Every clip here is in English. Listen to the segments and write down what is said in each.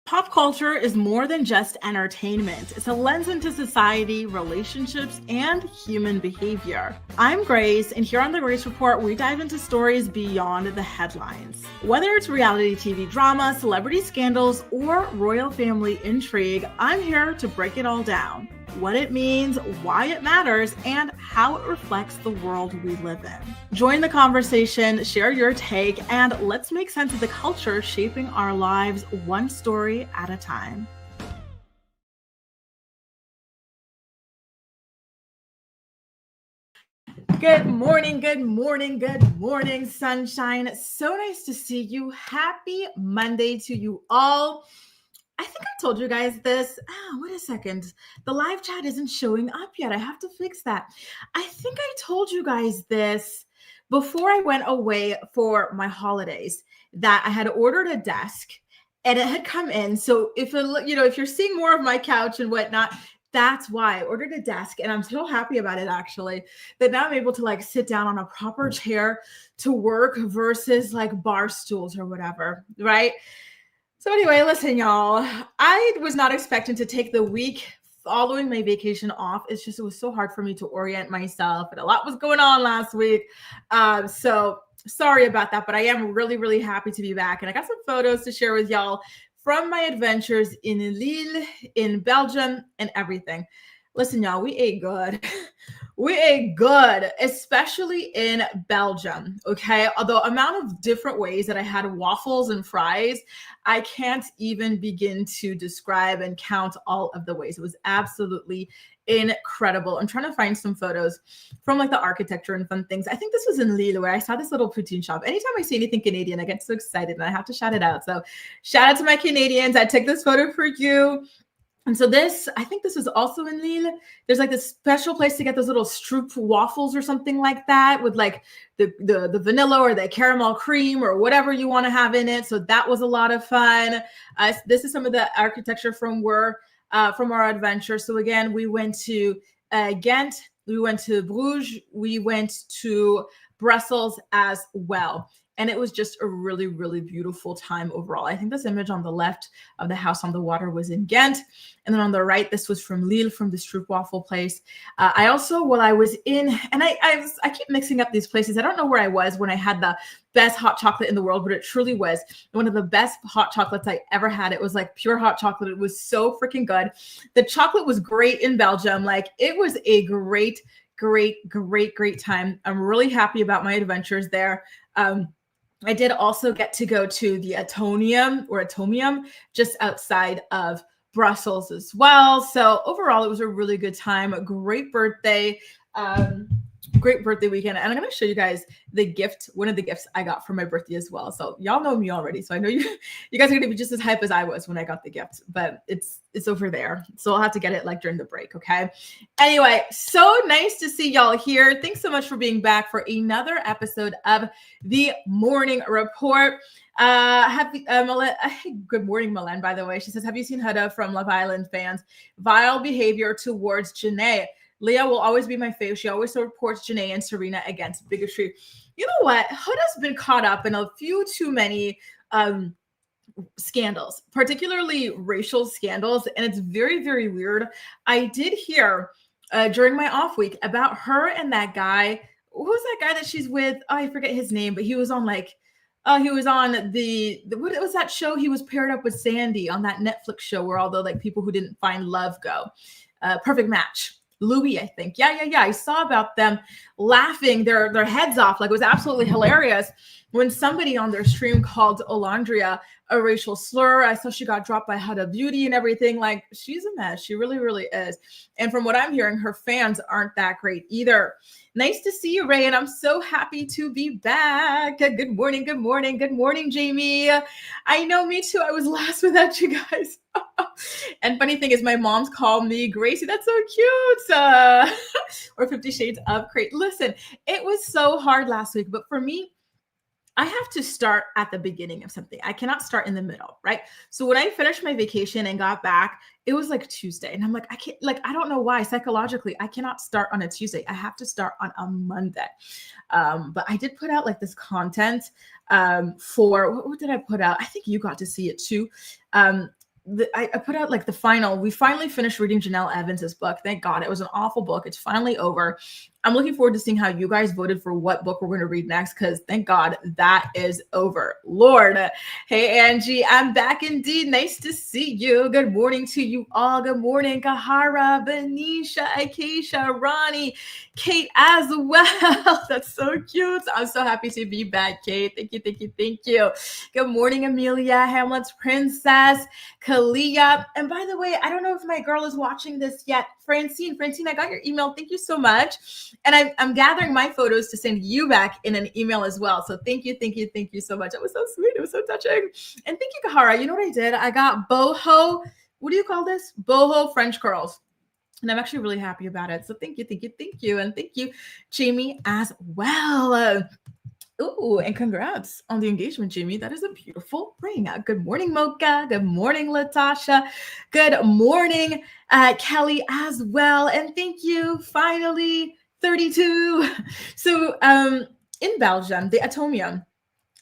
Pop culture is more than just entertainment. It's a lens into society, relationships, and human behavior. I'm Grace, and here on the Grace Report, we dive into stories beyond the headlines. Whether it's reality TV drama, celebrity scandals, or royal family intrigue, I'm here to break it all down. What it means, why it matters, and how it reflects the world we live in. Join the conversation, share your take, and let's make sense of the culture shaping our lives one story at a time. Good morning, good morning, good morning, sunshine. So nice to see you. Happy Monday to you all. I think I told you guys this. Wait a second. The live chat isn't showing up yet. I have to fix that. I think I told you guys this before I went away for my holidays that I had ordered a desk and it had come in. So if you're seeing more of my couch and whatnot, that's why I ordered a desk, and I'm so happy about it actually, that now I'm able to sit down on a proper chair to work versus bar stools or whatever, right? So anyway, listen, y'all, I was not expecting to take the week following my vacation off. It was so hard for me to orient myself, and a lot was going on last week. So sorry about that, but I am really, really happy to be back. And I got some photos to share with y'all from my adventures in Lille, in Belgium, and everything. Listen, y'all, we ate good. We ate good, especially in Belgium, okay? Although amount of different ways that I had waffles and fries, I can't even begin to describe and count all of the ways. It was absolutely incredible. I'm trying to find some photos from the architecture and fun things. I think this was in Lille where I saw this little poutine shop. Anytime I see anything Canadian, I get so excited and I have to shout it out. So shout out to my Canadians. I took this photo for you. And so I think this is also in Lille. There's this special place to get those little stroop waffles or something like that with the vanilla or the caramel cream or whatever you want to have in it. So that was a lot of fun. This is some of the architecture from our adventure. So again, we went to Ghent, we went to Bruges, we went to Brussels as well. And it was just a really, really beautiful time overall. I think this image on the left of the house on the water was in Ghent. And then on the right, this was from Lille, from the stroopwafel place. I also, while I was in, and I keep mixing up these places. I don't know where I was when I had the best hot chocolate in the world, but it truly was one of the best hot chocolates I ever had. It was pure hot chocolate. It was so freaking good. The chocolate was great in Belgium. It was a great, great, great, great time. I'm really happy about my adventures there. I did also get to go to the Atomium just outside of Brussels as well. So overall, it was a really good time. A great birthday. Great birthday weekend. And I'm going to show you guys one of the gifts I got for my birthday as well. So y'all know me already. So I know you guys are going to be just as hype as I was when I got the gift, but it's over there. So I'll have to get it during the break. Okay. Anyway, so nice to see y'all here. Thanks so much for being back for another episode of the Morning Report. Good morning, Milan, by the way. She says, have you seen Huda from Love Island fans? Vile behavior towards Jhene. Leah will always be my favorite. She always supports Jhene and Serena against bigotry. You know what? Huda's been caught up in a few too many scandals, particularly racial scandals. And it's very, very weird. I did hear during my off week about her and that guy. Who's that guy that she's with? Oh, I forget his name, but he was on he was on what was that show? He was paired up with Sandy on that Netflix show where all the people who didn't find love go. Perfect Match. Louis, I think. Yeah. I saw about them laughing their heads off. It was absolutely hilarious when somebody on their stream called Olandria a racial slur. I saw she got dropped by Huda Beauty and everything. She's a mess. She really, really is. And from what I'm hearing, her fans aren't that great either. Nice to see you, Ray, and I'm so happy to be back. Good morning, good morning, good morning, Jamie. I know, me too. I was last without you guys. And funny thing is, my mom's called me Gracie. That's so cute. Or 50 Shades of Great. Listen, it was so hard last week, but for me, I have to start at the beginning of something. I cannot start in the middle, right? So when I finished my vacation and got back, it was Tuesday. And I'm I can't, I don't know why psychologically, I cannot start on a Tuesday. I have to start on a Monday. But I did put out this content for, what did I put out? I think you got to see it too. I put out like the final. We finally finished reading Janelle Evans's book. Thank God. It was an awful book. It's finally over. I'm looking forward to seeing how you guys voted for what book we're going to read next, because thank God that is over. Lord. Hey, Angie, I'm back indeed. Nice to see you. Good morning to you all. Good morning, Kahara, Benisha, Acacia, Ronnie, Kate as well. That's so cute. I'm so happy to be back, Kate. Thank you, thank you, thank you. Good morning, Amelia, Hamlet's princess, Kalia. And by the way, I don't know if my girl is watching this yet. Francine, I got your email. Thank you so much. And I'm gathering my photos to send you back in an email as well. So thank you so much. It was so sweet. It was so touching. And thank you, Kahara. You know what I did? I got boho. What do you call this? Boho French curls. And I'm actually really happy about it. So thank you. And thank you, Jamie, as well. Ooh, and congrats on the engagement, Jamie. That is a beautiful ring. Good morning, Mocha. Good morning, Latasha. Good morning, Kelly, as well. And thank you, finally, 32. So in Belgium, the Atomium,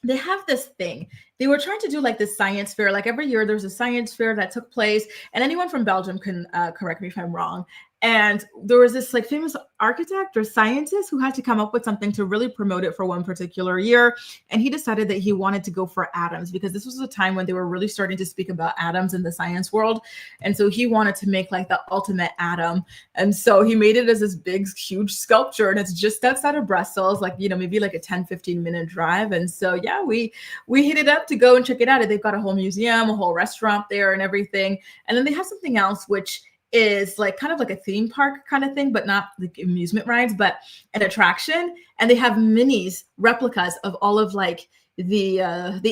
they have this thing. They were trying to do like this science fair. Like every year there's a science fair that took place, and anyone from Belgium can correct me if I'm wrong. And there was this like famous architect or scientist who had to come up with something to really promote it for one particular year. And he decided that he wanted to go for atoms, because this was a time when they were really starting to speak about atoms in the science world. And so he wanted to make like the ultimate atom. And so he made it as this big, huge sculpture. And it's just outside of Brussels, like, you know, maybe like a 10-15 minute drive. And so, yeah, we hit it up to go and check it out. And they've got a whole museum, a whole restaurant there and everything. And then they have something else, which is like kind of like a theme park kind of thing, but not like amusement rides, but an attraction. And they have minis, replicas of all of like the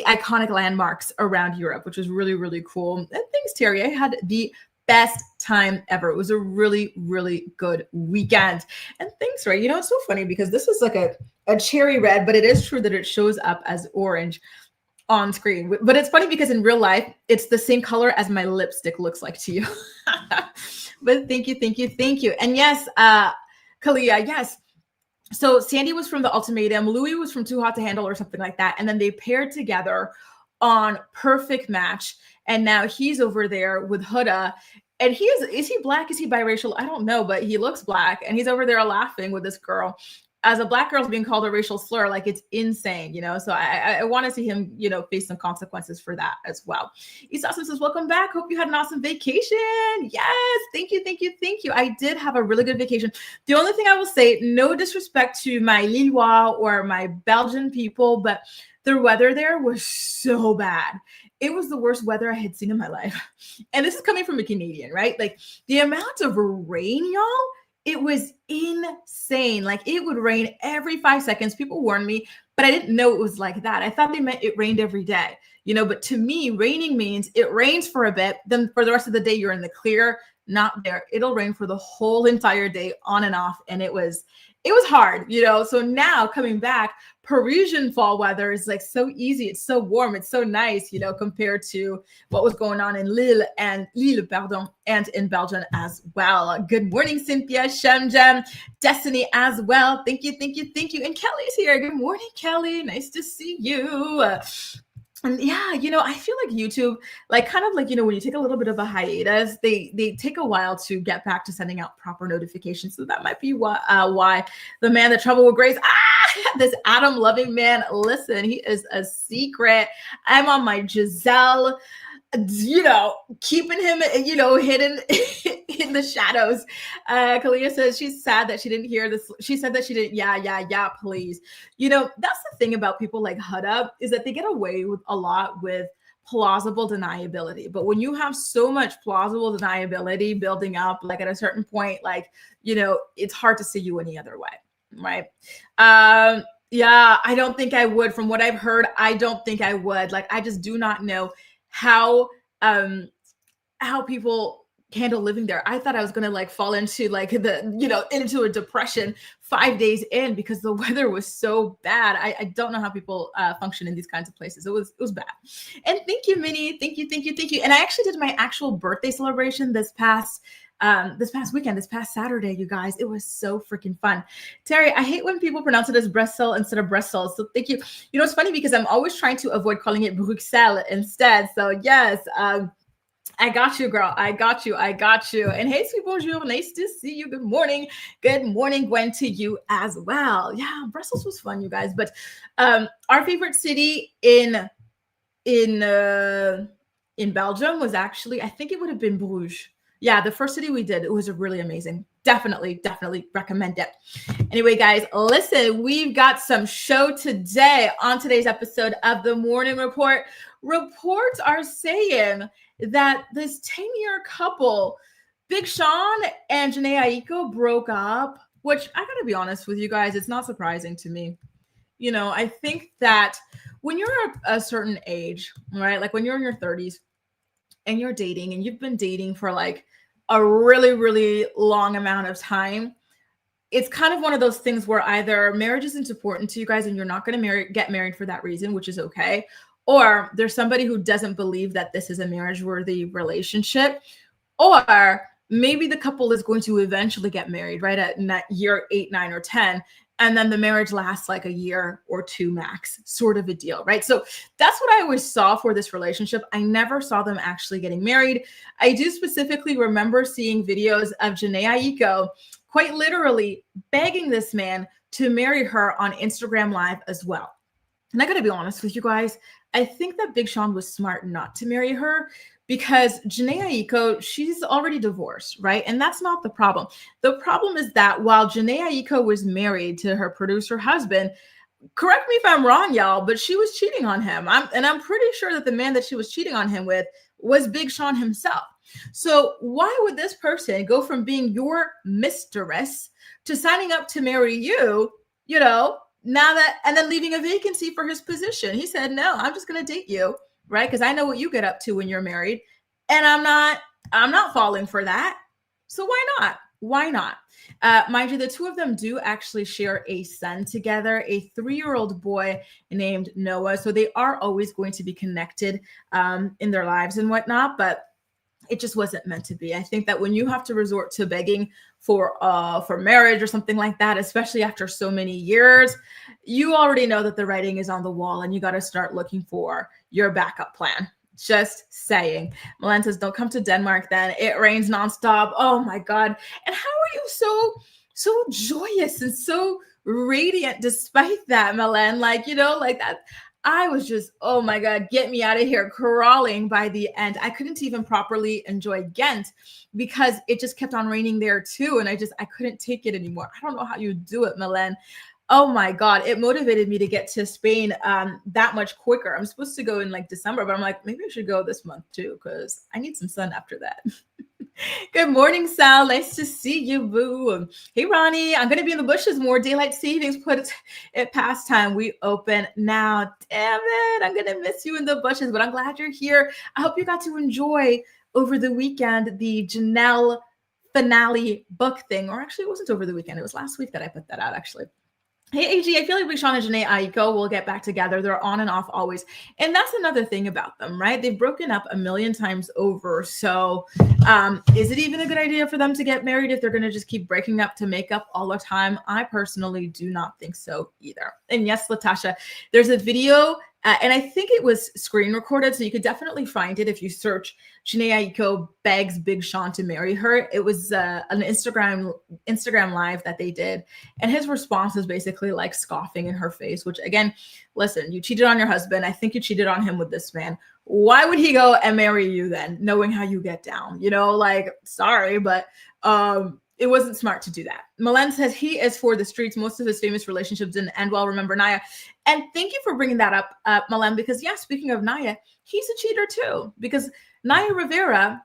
iconic landmarks around Europe, which was really, really cool. And thanks, Terry. I had the best time ever. It was a really, really good weekend. And thanks, Ray. You know, it's so funny because this is like a cherry red, but it is true that it shows up as orange on screen. But it's funny because in real life, it's the same color as my lipstick looks like to you. But thank you. And yes, Kalia, yes. So Sandy was from The Ultimatum. Louis was from Too Hot to Handle or something like that. And then they paired together on Perfect Match. And now he's over there with Huda. And is he black? Is he biracial? I don't know, but he looks black. And he's over there laughing with this girl. As a black girl's being called a racial slur, like it's insane, you know? So I want to see him, you know, face some consequences for that as well. Isasa says, welcome back. Hope you had an awesome vacation. Yes. Thank you. I did have a really good vacation. The only thing I will say, no disrespect to my Lillois or my Belgian people, but the weather there was so bad. It was the worst weather I had seen in my life. And this is coming from a Canadian, right? Like the amount of rain, y'all, it was insane. Like it would rain every 5 seconds. People warned me, but I didn't know it was like that. I thought they meant it rained every day, you know, but to me, raining means it rains for a bit. Then for the rest of the day, you're in the clear, not there. It'll rain for the whole entire day on and off. And it was hard, you know? So now coming back, Parisian fall weather is like so easy. It's so warm. It's so nice, you know, compared to what was going on in Lille, and in Belgium as well. Good morning, Cynthia, Shemjem, Destiny as well. Thank you. And Kelly's here. Good morning, Kelly. Nice to see you. And yeah, you know, I feel like YouTube, like kind of like, you know, when you take a little bit of a hiatus, they take a while to get back to sending out proper notifications. So that might be why the man that trouble with grace, this Adam loving man, listen, he is a secret. I'm on my Giselle, you know, keeping him, you know, hidden in the shadows. Kalia says she's sad that she didn't hear this. She said that she didn't. Yeah, please. You know, that's the thing about people like Huda, is that they get away with a lot with plausible deniability. But when you have so much plausible deniability building up, like at a certain point, like, you know, it's hard to see you any other way, right? Yeah, I don't think I would. From what I've heard, I don't think I would. Like, I just do not know how people handle living there. I thought I was going to like fall into like into a depression 5 days in, because the weather was so bad. I don't know how people function in these kinds of places. It was bad. And thank you, Minnie. Thank you. And I actually did my actual birthday celebration this past weekend, this past Saturday, you guys. It was so freaking fun. Terry, I hate when people pronounce it as Brussels instead of Brussels. So thank you. You know, it's funny because I'm always trying to avoid calling it Bruxelles instead. So yes, I got you, girl. I got you. I got you. And hey, sweet bonjour. Nice to see you. Good morning. Good morning, Gwen, to you as well. Yeah, Brussels was fun, you guys. But our favorite city in uh, in Belgium was actually, I think it would have been Bruges. Yeah, the first city we did, it was really amazing. Definitely, definitely recommend it. Anyway, guys, listen, we've got some show today on today's episode of the Morning Report. Reports are saying that this 10-year couple, Big Sean and Jhene Aiko, broke up, which I gotta be honest with you guys, it's not surprising to me. You know, I think that when you're a certain age, right? Like when you're in your 30s and you're dating and you've been dating for like a really, really long amount of time, it's kind of one of those things where either marriage isn't important to you guys and you're not going to get married for that reason, which is okay, or there's somebody who doesn't believe that this is a marriage worthy relationship, or maybe the couple is going to eventually get married right at year 8, 9, or 10, and then the marriage lasts like a year or two max, sort of a deal, right? So that's what I always saw for this relationship. I never saw them actually getting married. I do specifically remember seeing videos of Jhene Aiko quite literally begging this man to marry her on Instagram Live as well. And I gotta be honest with you guys, I think that Big Sean was smart not to marry her because Jhene Aiko, she's already divorced, right? And that's not the problem. The problem is that while Jhene Aiko was married to her producer husband, correct me if I'm wrong, y'all, but she was cheating on him. I'm pretty sure that the man that she was cheating on him with was Big Sean himself. So why would this person go from being your mistress to signing up to marry you, you know, now that, and then leaving a vacancy for his position? He said, no, I'm just going to date you, right? Because I know what you get up to when you're married, and I'm not falling for that. So why not? Why not? Mind you, the two of them do actually share a son together, a 3-year-old boy named Noah. So they are always going to be connected in their lives and whatnot, but it just wasn't meant to be. I think that when you have to resort to begging for marriage or something like that, especially after so many years, you already know that the writing is on the wall and you got to start looking for your backup plan. Just saying. Milan says, don't come to Denmark then. It rains nonstop. Oh my God. And how are you so joyous and so radiant despite that, Milan? Like, you know, like that. I was just, oh my God, get me out of here, crawling by the end. I couldn't even properly enjoy Ghent because it just kept on raining there too. And I couldn't take it anymore. I don't know how you do it, Milan. Oh my God, it motivated me to get to Spain that much quicker. I'm supposed to go in like December, but I'm like, maybe I should go this month too, because I need some sun after that. Good morning, Sal. Nice to see you, boo. Hey, Ronnie, I'm going to be in the bushes more. Daylight savings put it past time. We open now. Damn it. I'm going to miss you in the bushes, but I'm glad you're here. I hope you got to enjoy over the weekend the Janelle finale book thing. Or actually, it wasn't over the weekend. It was last week that I put that out, actually. Hey, AG, I feel like Sean and Jhene Aiko will get back together. They're on and off always. And that's another thing about them, right? They've broken up a million times over. So is it even a good idea for them to get married if they're going to just keep breaking up to make up all the time? I personally do not think so either. And yes, Latasha, there's a video and I think it was screen recorded, so you could definitely find it if you search Jhene Aiko begs Big Sean to marry her. It was an Instagram live that they did, and his response was basically like scoffing in her face, which again, listen, you cheated on your husband. I think you cheated on him with this man. Why would he go and marry you then, knowing how you get down? You know, like, sorry, but it wasn't smart to do that. Milan says he is for the streets. Most of his famous relationships didn't end well. Remember Naya. And thank you for bringing that up, Milan, because yeah, speaking of Naya, he's a cheater too. Because Naya Rivera,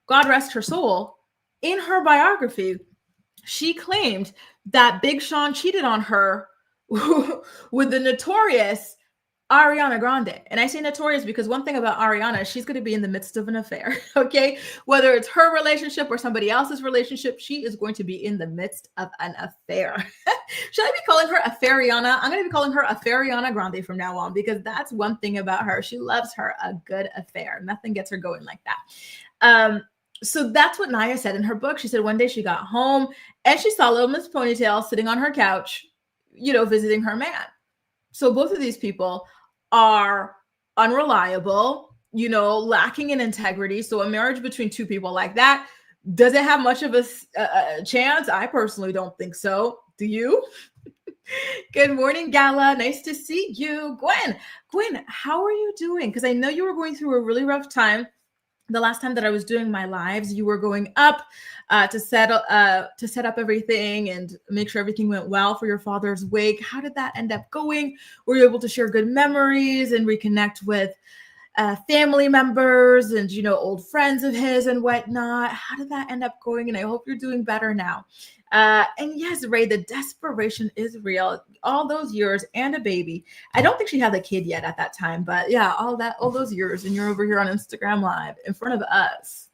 God rest her soul, in her biography, she claimed that Big Sean cheated on her with the notorious Ariana Grande. And I say notorious because one thing about Ariana, she's going to be in the midst of an affair, okay? Whether it's her relationship or somebody else's relationship, she is going to be in the midst of an affair. Should I be calling her Affairiana? I'm going to be calling her Affairiana Grande from now on because that's one thing about her. She loves her a good affair. Nothing gets her going like that. So that's what Naya said in her book. She said one day she got home and she saw Little Miss Ponytail sitting on her couch, you know, visiting her man. So both of these people are unreliable, lacking in integrity. So a marriage between two people like that, does it have much of a chance? I personally don't think so. Do you? Good morning, Gala. Nice to see you. Gwen, how are you doing? Because I know you were going through a really rough time. The last time that I was doing my lives, you were going up to set up everything and make sure everything went well for your father's wake. How did that end up going? Were you able to share good memories and reconnect with family members and old friends of his and whatnot? How did that end up going? And I hope you're doing better now. And yes, Ray, the desperation is real. All those years and a baby. I don't think she had a kid yet at that time, but yeah, all those years, and you're over here on Instagram Live in front of us,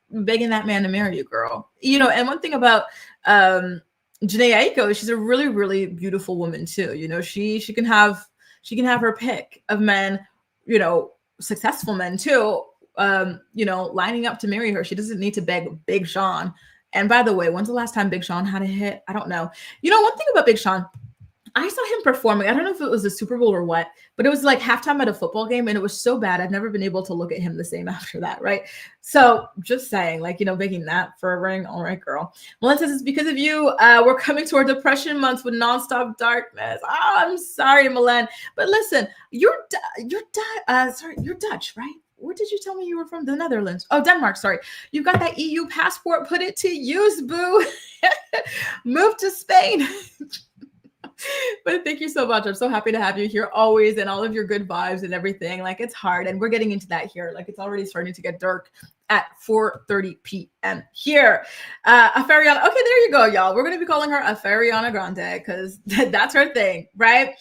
begging that man to marry you, girl. And one thing about Jhene Aiko, she's a really, really beautiful woman too. She can have her pick of men, successful men too, lining up to marry her. She doesn't need to beg Big Sean. And by the way, when's the last time Big Sean had a hit? I don't know. One thing about Big Sean, I saw him performing. I don't know if it was a Super Bowl or what, but it was like halftime at a football game, and it was so bad. I've never been able to look at him the same after that, right? So just saying, begging that for a ring. All right, girl. Melissa says, it's because of you. We're coming to our depression month with nonstop darkness. Oh, I'm sorry, Milan. But listen, you're Dutch, right? Where did you tell me you were from? The Netherlands. Oh, Denmark. Sorry. You've got that EU passport. Put it to use, boo. Move to Spain. But thank you so much. I'm so happy to have you here always, and all of your good vibes and everything. It's hard, and we're getting into that here. It's already starting to get dark at 4:30 p.m. here. Afariana. Okay, there you go, y'all. We're going to be calling her Afariana Grande because that's her thing, right?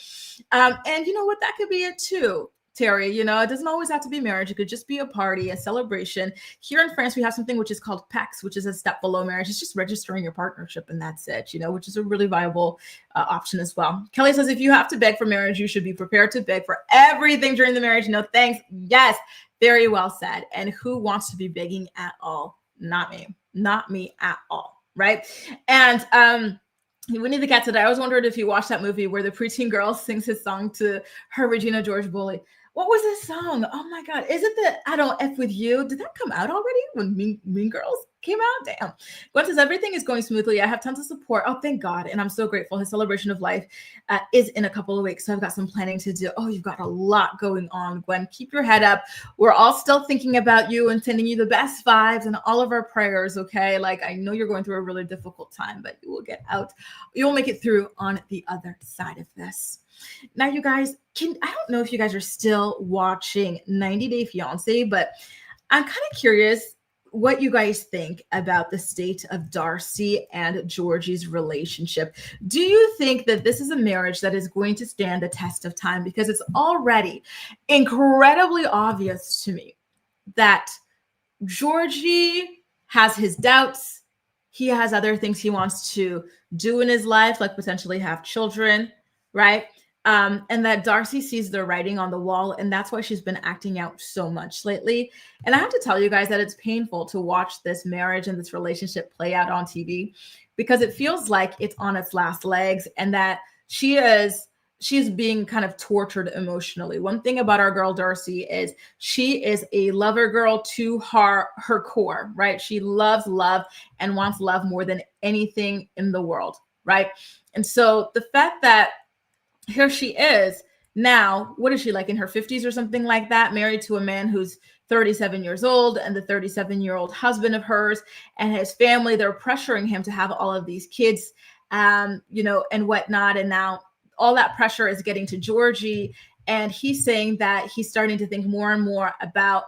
And you know what? That could be it too. Terry, it doesn't always have to be marriage. It could just be a party, a celebration. Here in France, we have something which is called PAX, which is a step below marriage. It's just registering your partnership, and that's it, which is a really viable option as well. Kelly says, if you have to beg for marriage, you should be prepared to beg for everything during the marriage. No thanks. Yes, very well said. And who wants to be begging at all? Not me at all, right? And Winnie the Cat said, I always wondered if you watched that movie where the preteen girl sings his song to her Regina George bully. What was this song? Oh my God. Is it the I Don't F With You? Did that come out already when Mean Girls came out? Damn. Gwen says, everything is going smoothly. I have tons of support. Oh, thank God. And I'm so grateful. His celebration of life is in a couple of weeks. So I've got some planning to do. Oh, you've got a lot going on, Gwen. Keep your head up. We're all still thinking about you and sending you the best vibes and all of our prayers, okay? I know you're going through a really difficult time, but you will get out. You'll make it through on the other side of this. Now, you guys, I don't know if you guys are still watching 90 Day Fiance, but I'm kind of curious what you guys think about the state of Darcy and Georgie's relationship. Do you think that this is a marriage that is going to stand the test of time? Because it's already incredibly obvious to me that Georgie has his doubts. He has other things he wants to do in his life, like potentially have children, right? And that Darcy sees the writing on the wall, and that's why she's been acting out so much lately. And I have to tell you guys that it's painful to watch this marriage and this relationship play out on TV, because it feels like it's on its last legs, and that she's being kind of tortured emotionally. One thing about our girl Darcy is she is a lover girl to her core, right? She loves love and wants love more than anything in the world, right? And so the fact that here she is now, what is she, like in her 50s or something like that, married to a man who's 37 years old, and the 37-year-old husband of hers and his family, they're pressuring him to have all of these kids, and whatnot. And now all that pressure is getting to Georgie, and he's saying that he's starting to think more and more about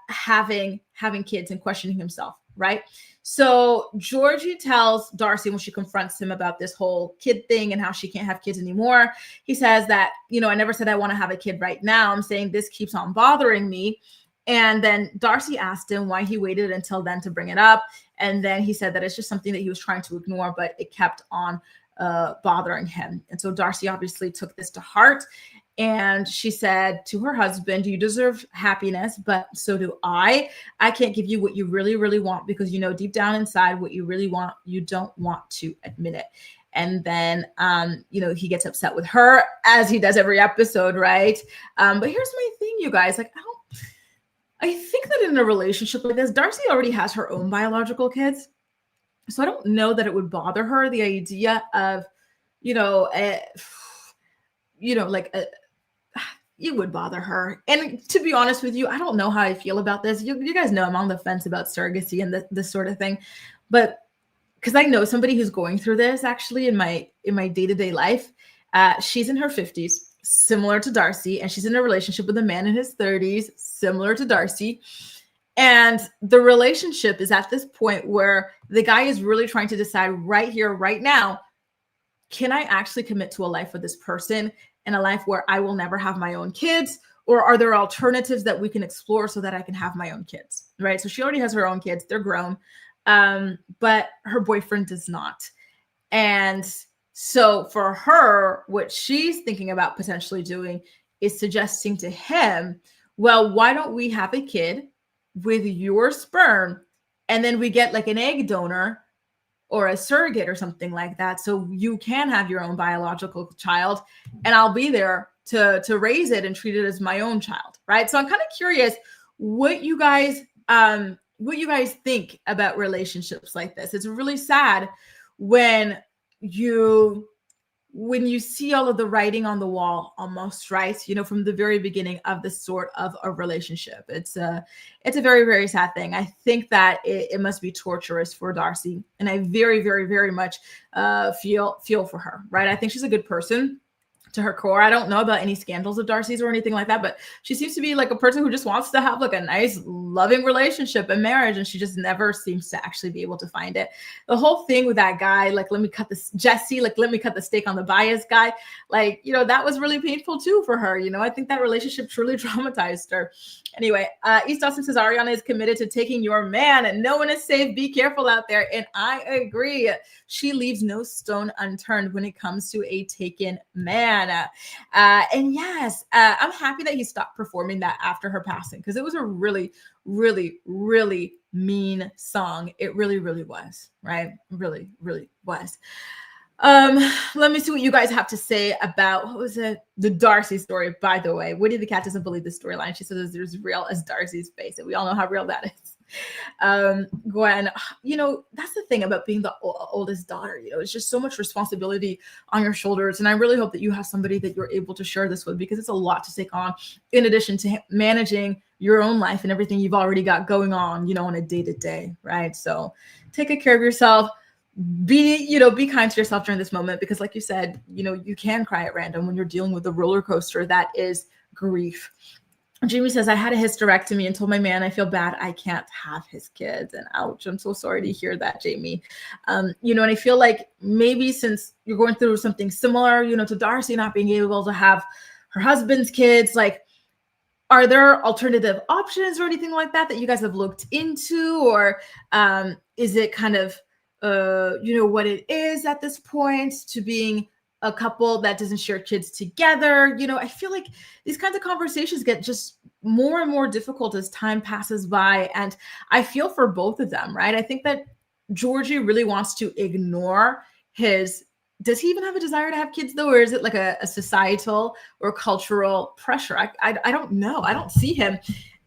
having kids and questioning himself, right? So Georgie tells Darcy when she confronts him about this whole kid thing and how she can't have kids anymore. He says that, I never said I want to have a kid right now. I'm saying this keeps on bothering me. And then Darcy asked him why he waited until then to bring it up. And then he said that it's just something that he was trying to ignore, but it kept on bothering him. And so Darcy obviously took this to heart. And she said to her husband, you deserve happiness, but so do I. I can't give you what you really, really want, because deep down inside what you really want, you don't want to admit it. And then, he gets upset with her, as he does every episode, right? But here's my thing, you guys. I think that in a relationship like this, Darcey already has her own biological kids. So I don't know that it would bother her, the idea of, you know, like it would bother her. And to be honest with you, I don't know how I feel about this. You guys know I'm on the fence about surrogacy and this sort of thing. But because I know somebody who's going through this actually in my day-to-day life. She's in her 50s, similar to Darcey, and she's in a relationship with a man in his 30s, similar to Darcey. And the relationship is at this point where the guy is really trying to decide right here, right now, can I actually commit to a life with this person and a life where I will never have my own kids? Or are there alternatives that we can explore so that I can have my own kids, right? So she already has her own kids. They're grown, but her boyfriend does not. And so for her, what she's thinking about potentially doing is suggesting to him, well, why don't we have a kid with your sperm, and then we get like an egg donor or a surrogate or something like that, so you can have your own biological child, and I'll be there to raise it and treat it as my own child, right? So I'm kind of curious what you guys think about relationships like this. It's really sad when you see all of the writing on the wall almost, right? From the very beginning of this sort of a relationship. It's a very, very sad thing. I think that it must be torturous for Darcey. And I very, very, very much feel for her, right? I think she's a good person to her core. I don't know about any scandals of Darcey's or anything like that, but she seems to be like a person who just wants to have like a nice, loving relationship and marriage, and she just never seems to actually be able to find it. The whole thing with that guy, like, let me cut the steak on the bias guy, like, that was really painful too for her. I think that relationship truly traumatized her. Anyway, East Austin says Ariana is committed to taking your man and no one is safe. Be careful out there. And I agree. She leaves no stone unturned when it comes to a taken man. And yes, I'm happy that he stopped performing that after her passing, because it was a really, really, really mean song. It really, really was, right? Really, really was. Let me see what you guys have to say about, what was it? The Darcey story, by the way. Woody the cat doesn't believe the storyline. She says it's as real as Darcey's face, and we all know how real that is. Gwen, that's the thing about being the oldest daughter. It's just so much responsibility on your shoulders, and I really hope that you have somebody that you're able to share this with, because it's a lot to take on, in addition to managing your own life and everything you've already got going on, on a day-to-day, right? So take good care of yourself. Be kind to yourself during this moment, because like you said, you can cry at random when you're dealing with the roller coaster that is grief. Jamie says, I had a hysterectomy and told my man I feel bad I can't have his kids. And ouch, I'm so sorry to hear that, Jamie. And I feel like maybe since you're going through something similar, to Darcey not being able to have her husband's kids, like, are there alternative options or anything like that you guys have looked into? Or is it kind of, what it is at this point to being a couple that doesn't share kids together? I feel like these kinds of conversations get just more and more difficult as time passes by. And I feel for both of them, right? I think that Georgie really wants to ignore does he even have a desire to have kids though? Or is it like a societal or cultural pressure? I don't know. I don't see him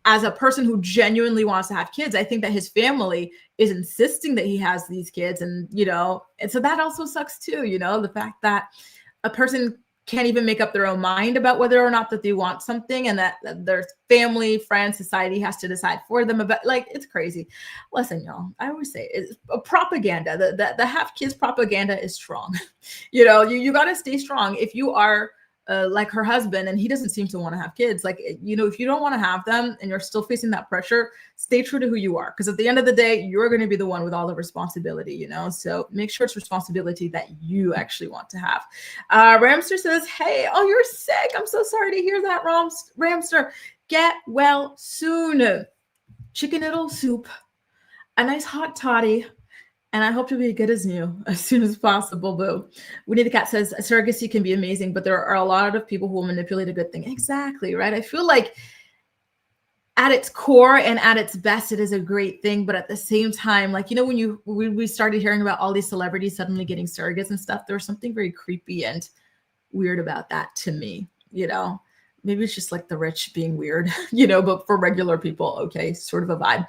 as a person who genuinely wants to have kids. I think that his family is insisting that he has these kids, and and so that also sucks too, the fact that a person can't even make up their own mind about whether or not that they want something, and that their family, friends, society has to decide for them about, like, it's crazy. Listen, y'all, I always say it's a propaganda. The have kids propaganda is strong. You got to stay strong. If you are like her husband, and he doesn't seem to want to have kids, like, if you don't want to have them and you're still facing that pressure, stay true to who you are, because at the end of the day, you're going to be the one with all the responsibility, so make sure it's responsibility that you actually want to have. Ramster says, hey, oh, you're sick, I'm so sorry to hear that, Ramster. Get well soon. Chicken noodle soup, a nice hot toddy, and I hope to be good as new as soon as possible, boo. Winnie the Cat says, surrogacy can be amazing, but there are a lot of people who will manipulate a good thing. Exactly, right? I feel like at its core and at its best, it is a great thing. But at the same time, like, when we started hearing about all these celebrities suddenly getting surrogates and stuff, there was something very creepy and weird about that to me, Maybe it's just like the rich being weird, but for regular people, okay, sort of a vibe.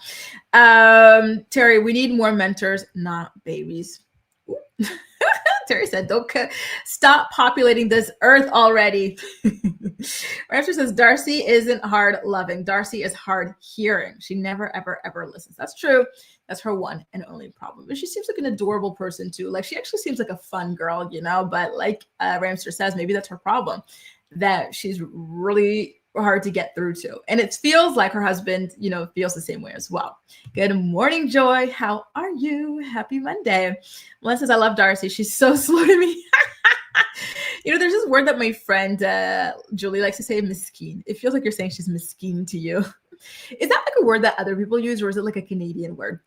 Terry, we need more mentors, not babies. Terry said, don't stop populating this earth already. Rancher says, Darcy isn't hard loving. Darcy is hard hearing. She never, ever, ever listens. That's true. That's her one and only problem. But she seems like an adorable person too. Like she actually seems like a fun girl, but like Ramster says, maybe that's her problem, that she's really hard to get through to. And it feels like her husband, feels the same way as well. Good morning, Joy. How are you? Happy Monday. Melissa says, I love Darcy. She's so slow to me. There's this word that my friend Julie likes to say, miskeen. It feels like you're saying she's miskeen to you. Is that like a word that other people use, or is it like a Canadian word?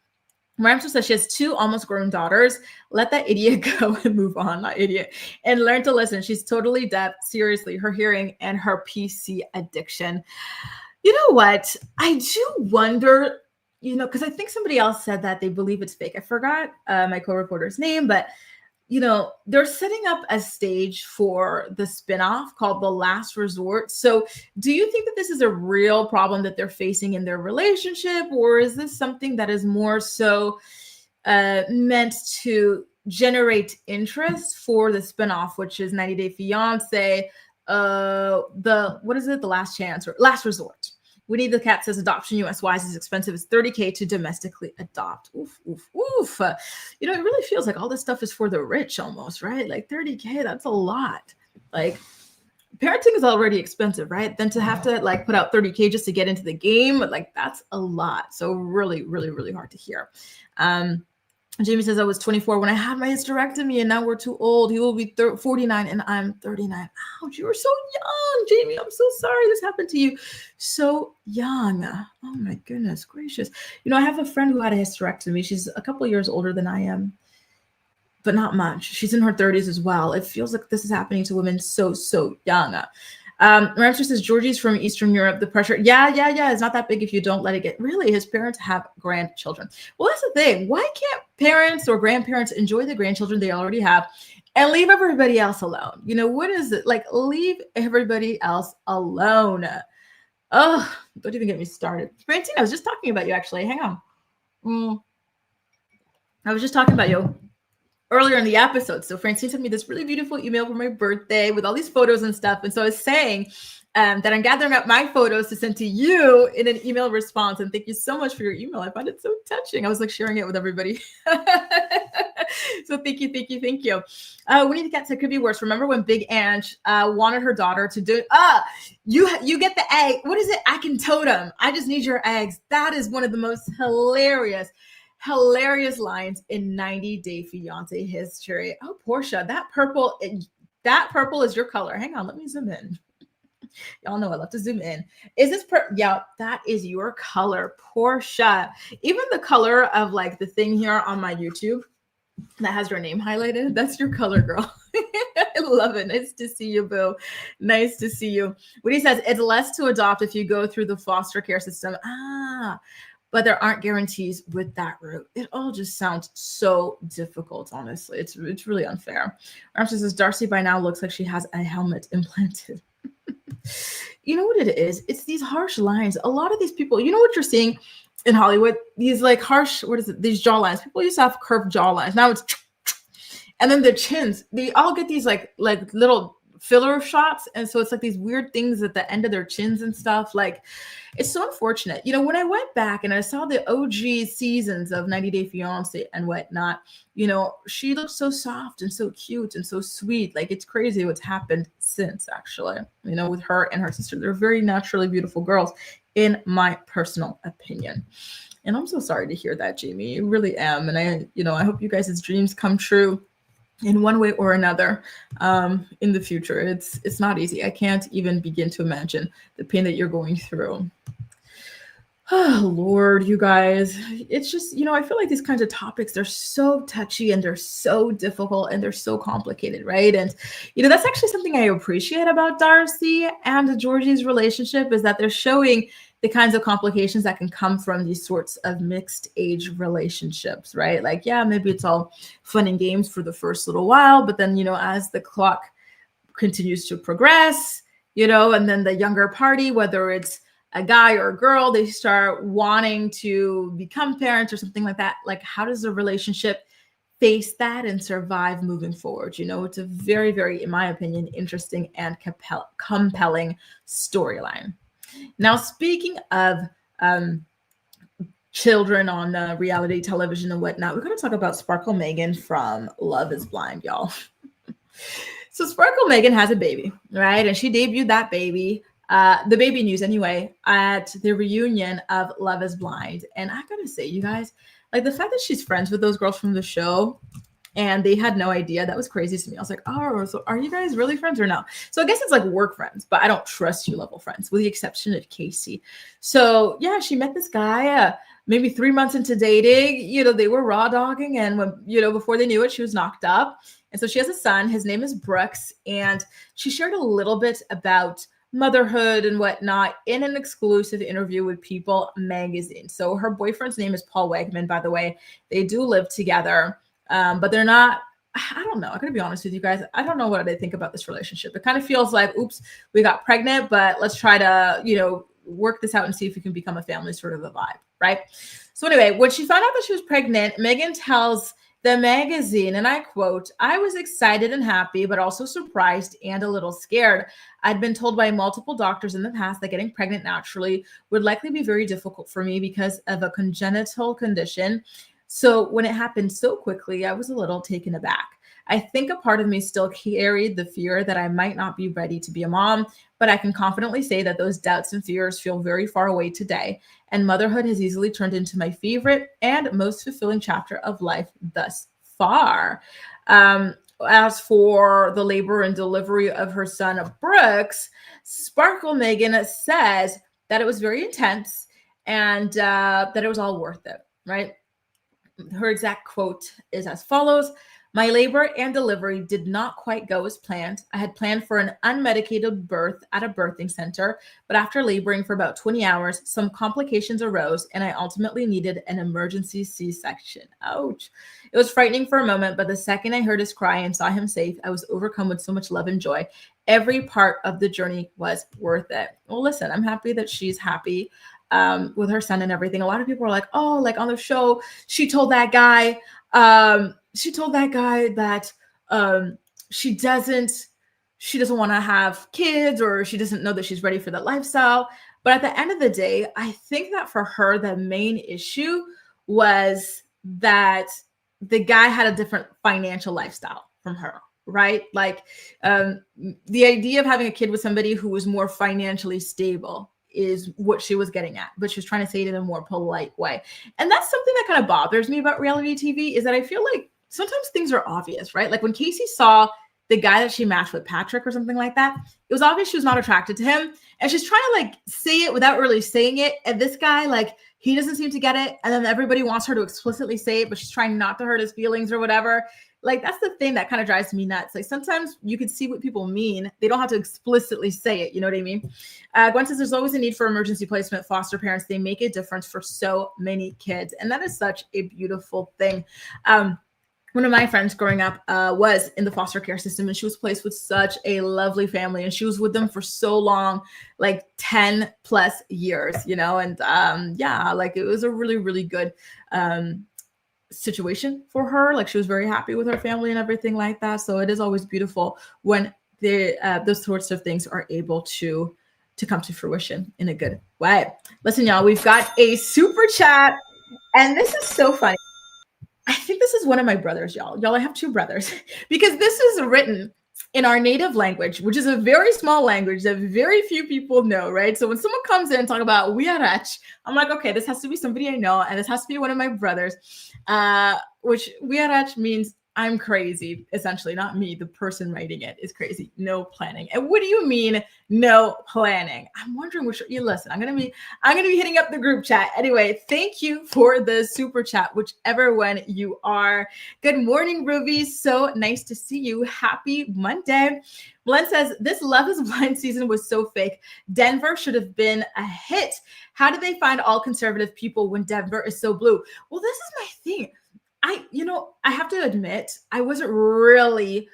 Ramster says she has 2 almost grown daughters. Let that idiot go and move on, not idiot. And learn to listen. She's totally deaf. Seriously, her hearing and her PC addiction. You know what? I do wonder, because I think somebody else said that they believe it's fake. I forgot my co-reporter's name, but they're setting up a stage for the spinoff called The Last Resort. So do you think that this is a real problem that they're facing in their relationship, or is this something that is more so meant to generate interest for the spinoff, which is 90 Day Fiance, what is it? The Last Chance or Last Resort. We Need the Cat says adoption US-wise is expensive. It's $30K to domestically adopt. Oof, oof, oof. It really feels like all this stuff is for the rich almost, right? Like $30K, that's a lot. Like parenting is already expensive, right? Then to have to like put out $30K just to get into the game, like that's a lot. So really, really, really hard to hear. Jamie says, I was 24 when I had my hysterectomy and now we're too old. He will be 49 and I'm 39. Ouch, you were so young, Jamie. I'm so sorry this happened to you. So young. Oh my goodness gracious. I have a friend who had a hysterectomy. She's a couple years older than I am, but not much. She's in her 30s as well. It feels like this is happening to women so young. Ramster says, Georgie's from Eastern Europe. The pressure. Yeah. It's not that big if you don't let it get. Really, his parents have grandchildren. Well, that's the thing. Why can't parents or grandparents enjoy the grandchildren they already have and leave everybody else alone? What is it? Like, leave everybody else alone. Oh, don't even get me started. Francine, I was just talking about you, actually. Hang on. I was just talking about you earlier in the episode. So Francine sent me this really beautiful email for my birthday with all these photos and stuff. And so I was saying that I'm gathering up my photos to send to you in an email response. And thank you so much for your email. I find it so touching. I was like sharing it with everybody. So thank you. We Need the Cat said could be worse. Remember when Big Ange wanted her daughter to do, you get the egg. What is it? I can totem. I just need your eggs. That is one of the most hilarious lines in 90 Day Fiance history. Oh, Portia, that purple is your color. Hang on, let me zoom in. Y'all know I love to zoom in. Is this yeah, that is your color, Portia. Even the color of like the thing here on my YouTube that has your name highlighted, that's your color, girl. I love it. Nice to see you, boo. Nice to see you. Woody says it's less to adopt if you go through the foster care system. But there aren't guarantees with that route. It all just sounds so difficult, honestly. It's really unfair. Armstrong says Darcy by now looks like she has a helmet implanted. You know what it is? It's these harsh lines. A lot of these people, you know what you're seeing in Hollywood? These like harsh, these jawlines. People used to have curved jawlines. Now it's, and then their chins. They all get these like little filler shots, and so it's like these weird things at the end of their chins and stuff. Like, it's so unfortunate. When I went back and I saw the OG seasons of 90 Day Fiance and whatnot, she looks so soft and so cute and so sweet. Like, it's crazy what's happened since, actually, with her and her sister. They're very naturally beautiful girls, in my personal opinion. And I'm so sorry to hear that, Jamie. You really am. And I hope you guys' dreams come true in one way or another in the future. It's not easy. I can't even begin to imagine the pain that you're going through. Oh, Lord, you guys. It's just, I feel like these kinds of topics, they're so touchy and they're so difficult and they're so complicated, right? And, that's actually something I appreciate about Darcy and Georgie's relationship, is that they're showing the kinds of complications that can come from these sorts of mixed age relationships, right? Like, yeah, maybe it's all fun and games for the first little while, but then, as the clock continues to progress, and then the younger party, whether it's a guy or a girl, they start wanting to become parents or something like that. Like, how does the relationship face that and survive moving forward? It's a very, very, in my opinion, interesting and compelling storyline. Now, speaking of children on reality television and whatnot, we're going to talk about Sparkle Megan from Love is Blind, y'all. So Sparkle Megan has a baby, right? And she debuted that baby, the baby news anyway, at the reunion of Love is Blind. And I gotta say, you guys, like the fact that she's friends with those girls from the show and they had no idea, that was crazy to me. I was like, oh, so are you guys really friends or no? So I guess it's like work friends, but I don't trust you level friends, with the exception of Casey. So yeah, she met this guy maybe 3 months into dating. They were raw dogging, and when, before they knew it, she was knocked up. And so she has a son. His name is Brooks, and she shared a little bit about motherhood and whatnot in an exclusive interview with People magazine. So her boyfriend's name is Paul Wegman, by the way. They do live together, but they're not, I don't know. I'm going to be honest with you guys. I don't know what I think about this relationship. It kind of feels like, oops, we got pregnant, but let's try to, work this out and see if we can become a family, sort of a vibe, right? So anyway, when she found out that she was pregnant, Megan tells the magazine, and I quote, "I was excited and happy, but also surprised and a little scared. I'd been told by multiple doctors in the past that getting pregnant naturally would likely be very difficult for me because of a congenital condition. So when it happened so quickly, I was a little taken aback. I think a part of me still carried the fear that I might not be ready to be a mom, but I can confidently say that those doubts and fears feel very far away today, and motherhood has easily turned into my favorite and most fulfilling chapter of life thus far." As for the labor and delivery of her son, Brooks, Sparkle Megan says that it was very intense and that it was all worth it, right? Her exact quote is as follows: "My labor and delivery did not quite go as planned. I had planned for an unmedicated birth at a birthing center, but after laboring for about 20 hours, some complications arose and I ultimately needed an emergency C-section. Ouch. It was frightening for a moment, but the second I heard his cry and saw him safe, I was overcome with so much love and joy. Every part of the journey was worth it." Well, listen, I'm happy that she's happy with her son and everything. A lot of people are like, oh, like on the show, she told that guy that she doesn't want to have kids, or she doesn't know that she's ready for that lifestyle. But at the end of the day, I think that for her, the main issue was that the guy had a different financial lifestyle from her, right? Like the idea of having a kid with somebody who was more financially stable is what she was getting at, but she was trying to say it in a more polite way. And that's something that kind of bothers me about reality TV, is that I feel like sometimes things are obvious, right? Like when Casey saw the guy that she matched with, Patrick or something like that, it was obvious she was not attracted to him. And she's trying to like say it without really saying it. And this guy, like, he doesn't seem to get it. And then everybody wants her to explicitly say it, but she's trying not to hurt his feelings or whatever. Like, that's the thing that kind of drives me nuts. Like, sometimes you can see what people mean. They don't have to explicitly say it. You know what I mean? Gwen says, "There's always a need for emergency placement. Foster parents, they make a difference for so many kids." And that is such a beautiful thing. One of my friends growing up was in the foster care system, and she was placed with such a lovely family, and she was with them for so long, like 10 plus years, and yeah, like it was a really, really good situation for her. Like, she was very happy with her family and everything like that. So it is always beautiful when those sorts of things are able to come to fruition in a good way. Listen, y'all, we've got a super chat, and this is so funny. I think this is one of my brothers, y'all. Y'all, I have two brothers, because this is written in our native language, which is a very small language that very few people know, right? So when someone comes in and talk about Wiarach, I'm like, okay, this has to be somebody I know, and this has to be one of my brothers, which Wiarach means I'm crazy, essentially. Not me, the person writing it is crazy. No planning. And what do you mean, no planning? I'm wondering which you listen. I'm gonna be hitting up the group chat. Anyway, thank you for the super chat, whichever one you are. Good morning, Ruby. So nice to see you. Happy Monday. Glenn says, "This Love is Blind season was so fake. Denver should have been a hit. How did they find all conservative people when Denver is so blue?" Well, this is my thing. I have to admit, I wasn't really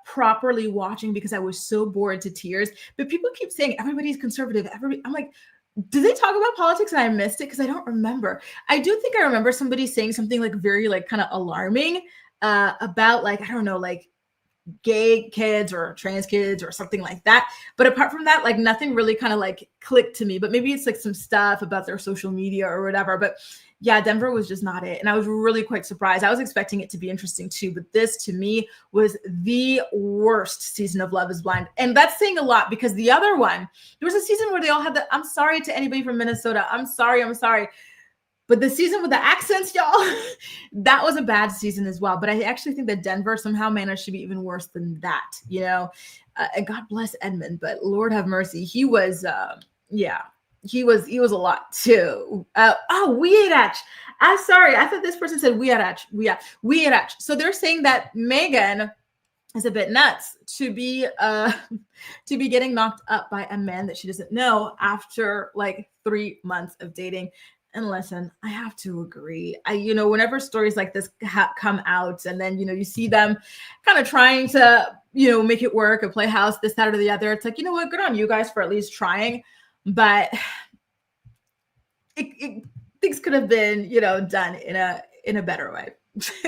properly watching because I was so bored to tears. But people keep saying everybody's conservative. I'm like, did they talk about politics and I missed it? Because I don't remember. I do think I remember somebody saying something like very like kind of alarming about like, I don't know, like gay kids or trans kids or something like that. But apart from that, like nothing really kind of like clicked to me. But maybe it's like some stuff about their social media or whatever. But yeah, Denver was just not it. And I was really quite surprised. I was expecting it to be interesting too. But this to me was the worst season of Love is Blind. And that's saying a lot because the other one, there was a season where they all had the, I'm sorry to anybody from Minnesota. I'm sorry. But the season with the accents, y'all, that was a bad season as well. But I actually think that Denver somehow managed to be even worse than that, you know? And God bless Edmund, but Lord have mercy. He was, he was a lot too. Weirach. I'm sorry. I thought this person said Weirach. Weirach. So they're saying that Megan is a bit nuts to be getting knocked up by a man that she doesn't know after like 3 months of dating. And listen, I have to agree. Whenever stories like this come out and then, you see them kind of trying to, make it work and play house, this, that, or the other. It's like, you know what? Good on you guys for at least trying. But things could have been, done in a better way,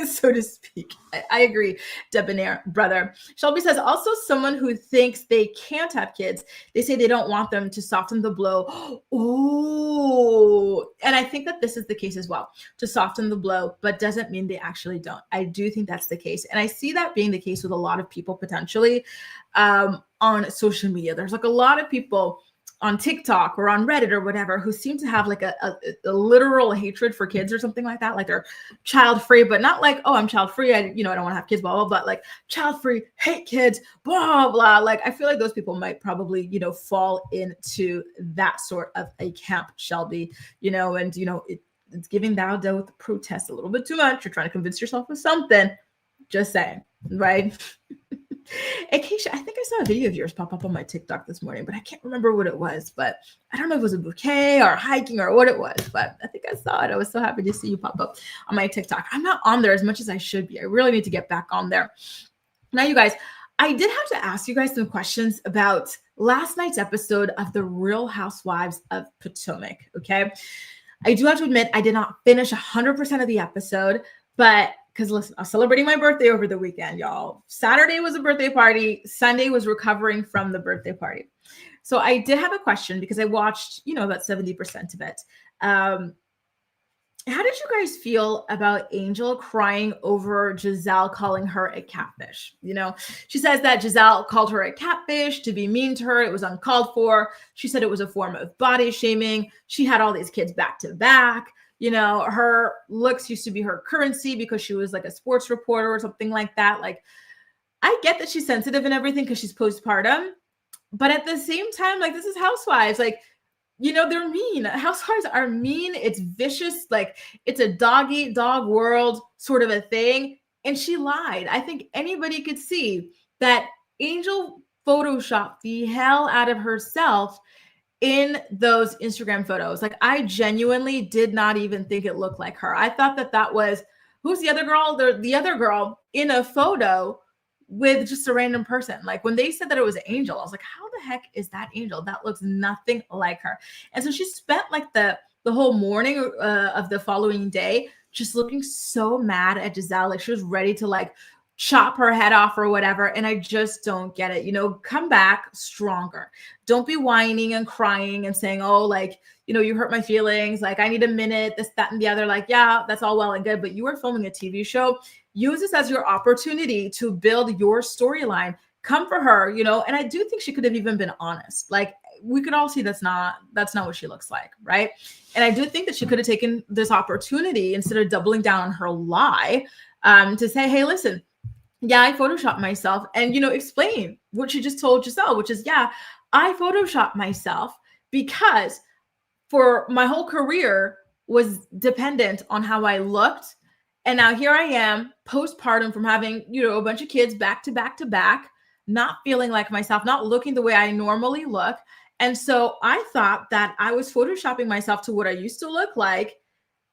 so to speak. I agree, debonair brother. Shelby says, also someone who thinks they can't have kids. They say they don't want them to soften the blow. Oh, and I think that this is the case as well, to soften the blow, but doesn't mean they actually don't. I do think that's the case. And I see that being the case with a lot of people potentially on social media. There's like a lot of people on TikTok or on Reddit or whatever who seem to have like a literal hatred for kids or something like that. Like they're child free, but not like, oh, I'm child free. I don't want to have kids, blah, blah, blah. But like child free, hate kids, blah, blah. Like I feel like those people might probably, fall into that sort of a camp, Shelby, and, it's giving thou with the protest a little bit too much. You're trying to convince yourself of something. Just saying, right? Akeisha, I think I saw a video of yours pop up on my TikTok this morning, but I can't remember what it was. But I don't know if it was a bouquet or hiking or what it was, but I think I saw it. I was so happy to see you pop up on my TikTok. I'm not on there as much as I should be. I really need to get back on there. Now, you guys, I did have to ask you guys some questions about last night's episode of The Real Housewives of Potomac, okay? I do have to admit, I did not finish 100% of the episode, but because listen, I was celebrating my birthday over the weekend, y'all. Saturday was a birthday party. Sunday was recovering from the birthday party. So I did have a question because I watched, about 70% of it. How did you guys feel about Angel crying over Giselle calling her a catfish? She says that Giselle called her a catfish to be mean to her. It was uncalled for. She said it was a form of body shaming. She had all these kids back to back. Her looks used to be her currency because she was like a sports reporter or something like that. Like, I get that she's sensitive and everything because she's postpartum, but at the same time, like, this is Housewives. Like, they're mean. Housewives are mean. It's vicious. Like, it's a dog eat dog world sort of a thing. And she lied. I think anybody could see that Angel photoshopped the hell out of herself in those Instagram photos. Like, I genuinely did not even think it looked like her. I thought that was, who's the other girl? The other girl in a photo with just a random person. Like, when they said that it was Angel, I was like, how the heck is that Angel? That looks nothing like her. And so she spent like the whole morning of the following day just looking so mad at Giselle. Like, she was ready to like chop her head off or whatever. And I just don't get it. Come back stronger. Don't be whining and crying and saying, oh, like, you hurt my feelings. Like, I need a minute, this, that, and the other. Like, yeah, that's all well and good, but you are filming a TV show. Use this as your opportunity to build your storyline. Come for her, and I do think she could have even been honest. Like, we could all see that's not what she looks like, right? And I do think that she could have taken this opportunity instead of doubling down on her lie to say, hey, listen, yeah, I photoshopped myself, and, explain what she just told Giselle, which is, yeah, I photoshopped myself because for my whole career was dependent on how I looked. And now here I am postpartum from having, a bunch of kids back to back to back, not feeling like myself, not looking the way I normally look. And so I thought that I was photoshopping myself to what I used to look like.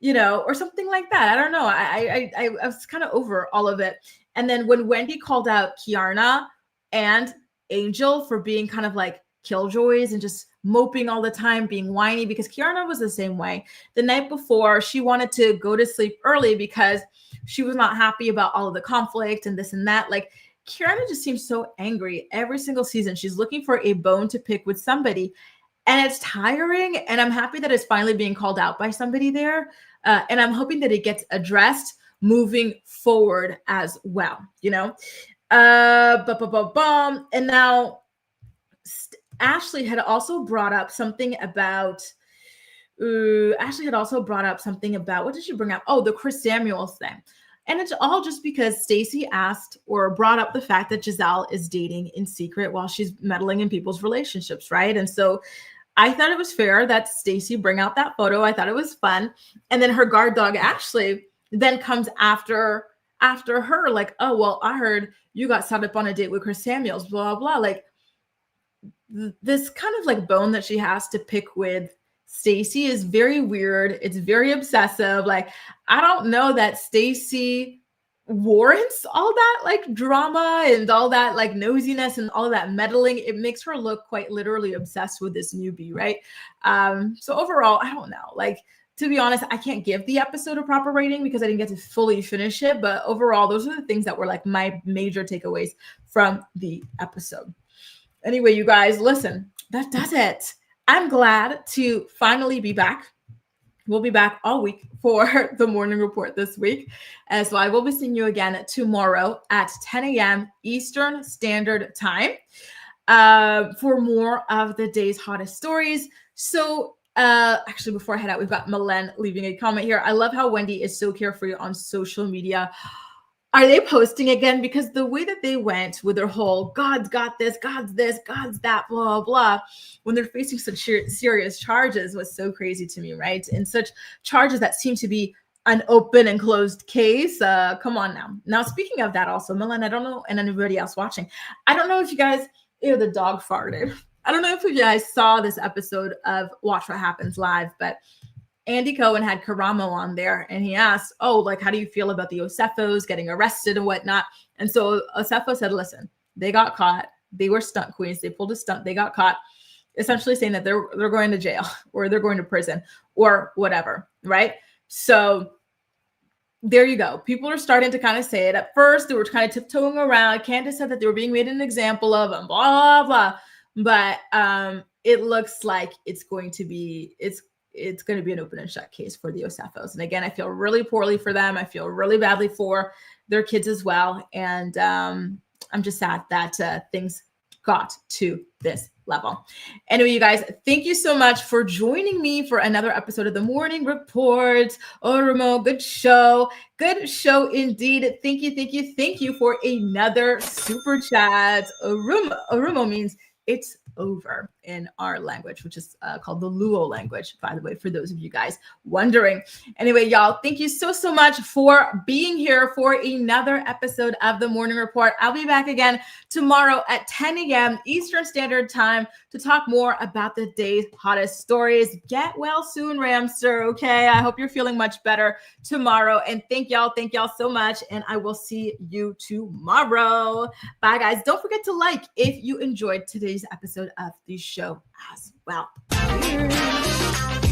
or something like that. I don't know. I was kind of over all of it. And then when Wendy called out Kiarna and Angel for being kind of like killjoys and just moping all the time, being whiny, because Kiarna was the same way. The night before, she wanted to go to sleep early because she was not happy about all of the conflict and this and that. Like, Kiarna just seems so angry every single season. She's looking for a bone to pick with somebody, and it's tiring. And I'm happy that it's finally being called out by somebody there. And I'm hoping that it gets addressed moving forward as well, And now Ashley had also brought up something about, what did she bring up? Oh, the Chris Samuels thing. And it's all just because Stacey asked or brought up the fact that Giselle is dating in secret while she's meddling in people's relationships, right? And so I thought it was fair that Stacey bring out that photo. I thought it was fun. And then her guard dog, Ashley, then comes after her, like, oh, well, I heard you got set up on a date with Chris Samuels, blah, blah. Like, this kind of like bone that she has to pick with Stacey is very weird. It's very obsessive. Like, I don't know that Stacey warrants all that like drama and all that like nosiness and all that meddling. It makes her look quite literally obsessed with this newbie, right? So overall, I don't know. Like, to be honest, I can't give the episode a proper rating because I didn't get to fully finish it. But overall, those are the things that were like my major takeaways from the episode. Anyway, you guys, listen, that does it. I'm glad to finally be back. We'll be back all week for the morning report this week. So I will be seeing you again tomorrow at 10 a.m. Eastern Standard Time for more of the day's hottest stories. So actually, before I head out, we've got Malen leaving a comment here. I love how Wendy is so carefree on social media. Are they posting again? Because the way that they went with their whole God's got this, God's this, God's that, blah, blah, when they're facing such serious charges was so crazy to me, right? And such charges that seem to be an open and closed case. Come on now. Now, speaking of that also, Milan, I don't know, and anybody else watching, I don't know if you guys, the dog farted. I don't know if you guys saw this episode of Watch What Happens Live, but Andy Cohen had Karamo on there and he asked, oh, like, how do you feel about the Osefos getting arrested and whatnot? And so Osefo said, listen, they got caught. They were stunt queens. They pulled a stunt. They got caught, essentially saying that they're going to jail or they're going to prison or whatever, right? So there you go. People are starting to kind of say it. At first, they were kind of tiptoeing around. Candace said that they were being made an example of and blah, blah. But it looks like it's going to be an open and shut case for the Osefos. And again, I feel really poorly for them. I feel really badly for their kids as well. And I'm just sad that things got to this level. Anyway, you guys, thank you so much for joining me for another episode of the Morning Report. Oromo, good show. Good show indeed. Thank you for another super chat. Oromo means it's over in our language, which is called the Luo language, by the way, for those of you guys wondering. Anyway, y'all, thank you so much for being here for another episode of the Morning Report. I'll be back again tomorrow at 10 a.m. Eastern Standard Time to talk more about the day's hottest stories. Get well soon, Ramster, okay? I hope you're feeling much better tomorrow. And thank y'all so much. And I will see you tomorrow. Bye, guys. Don't forget to like if you enjoyed today's episode of the show as well. Cheers.